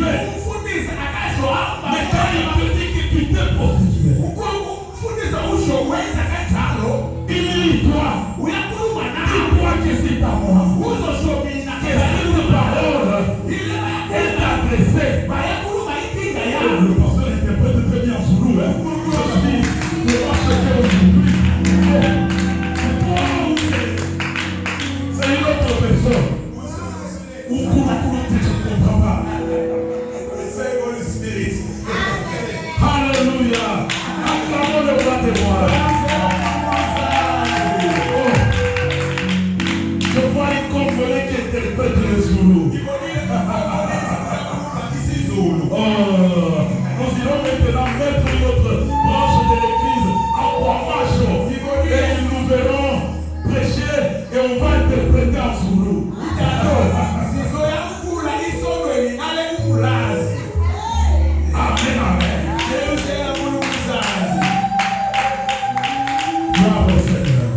prostituée. Mais quand il te dit que tu t'es prostitué, humilie-toi. Dis-toi que c'est à moi. Que cette parole est adressée. Le pasteur interprète très bien en Zoulou. Je dis, je vais acheter aujourd'hui. C'est une autre personne. Ou pour la couleur, tu ne comprends pas. Alléluia. Acclamons le roi des rois. Je vois une compagnie qui interprète le Zoulou. Nous irons maintenant mettre notre branche de l'église en Kwamacho. Et nous verrons prêcher et on va interpréter en Zoulou. Amen, amen. Bravo Seigneur.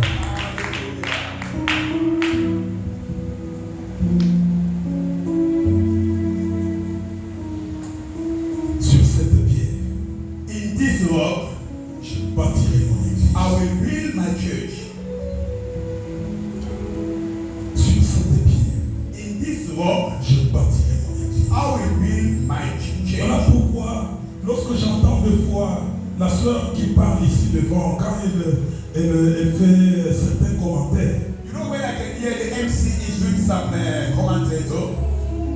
Sur cette pierre, In this rock, je bâtirai mon église. I will build my church. Sur cette pierre, In this rock, je bâtirai mon église. I will build my church. Voilà pourquoi, lorsque j'entends des fois la sœur qui parle ici devant, quand elle fait certains commentaires, You know when I can hear the MC is doing some commentator?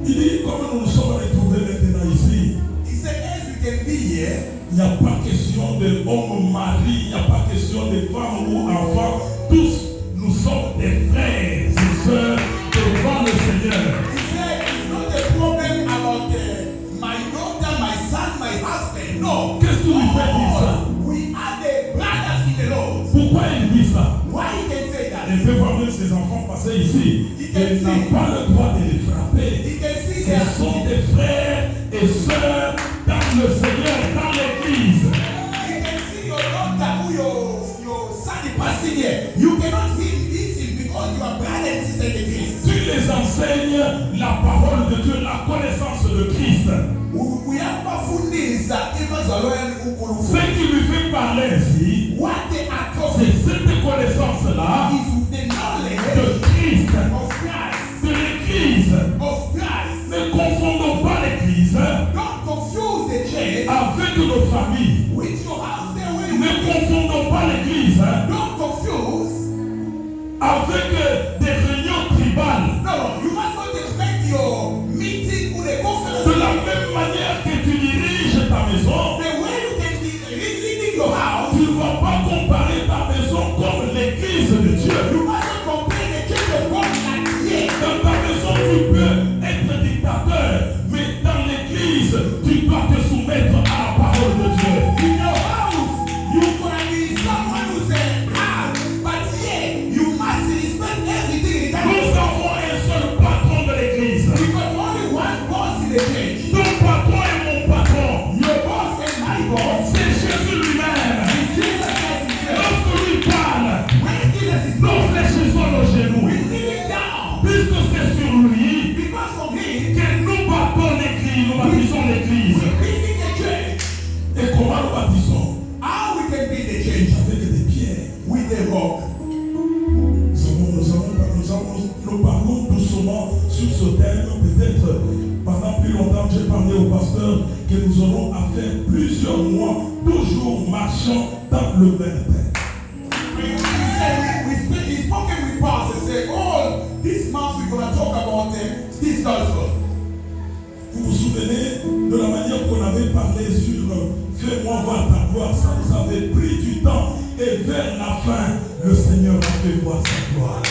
il dit, comme nous nous sommes retrouvés maintenant ici, He said, as we can be here, il n'y a pas question de homme, mari, il n'y a pas question de femme ou enfant. Tous, nous sommes des frères et sœurs devant le Seigneur. he said, it's not a problem about my daughter, my son, my husband. No. Qu'est-ce que lui fait dire ça? We are the brothers in the Lord. Pourquoi il dit ça? Why he can say that? Elle peut voir même ses enfants passer ici. Elle n'a pas le droit de les frapper. He can see Ce their sont des frères et sœurs dans le Seigneur, dans l'Église. You can see your daughter who your son is passing here. You cannot eat him because you are brother and sister in the Christ. Tu les enseignes la parole de Dieu, la connaissance de Christ. We have fundisa imazalweni Ce unkulunkulu. qui lui fait parler ici, What they are c'est talking cette connaissance-là is the knowledge de Christ, of Christ. de l'Église. Of Christ. Ne confondons pas l'Église Don't confuse the church avec nos familles. with your house there where you Ne live. confondons pas l'Église Don't confuse. avec des réunions tribales. No, you must not expect your meeting with a conference. De la même manière que tu diriges ta maison, The way you can be leading your house, tu ne vas pas comparer ta maison comme l'Église de Dieu. you must not compare the church of God like here. Dans ta maison, tu peux être dictateur, mais dans l'Église, tu dois te soumettre à la parole de Dieu. In your house, you gonna be someone who says, but here you must respect everything in that Nous house. avons un seul patron de l'Église. Because only one boss in the church. Ton patron est mon patron. Your boss and my boss. C'est Jésus lui-même. Jesus Christ himself. Lorsque lui parle, When Jesus is nous fléchissons nos genoux. we kneel it down. Puisque c'est sur lui Because from him, que nous battons l'Église, nous bâtissons l'Église. we build the church. Et comment nous bâtissons? How we can build the church? Avec des pierres. With the rock. Nous parlons doucement sur ce thème. Peut-être pendant plus longtemps, j'ai parlé au pasteur que nous aurons à faire plusieurs mois, toujours marchant dans le même thème. We spoken with pastors and said, oh, this month we're going to talk about this gospel. Vous vous souvenez de la manière qu'on avait parlé sur Fais-moi voir ta gloire. Ça nous avait pris du temps et vers la fin, le Seigneur a fait voir sa gloire.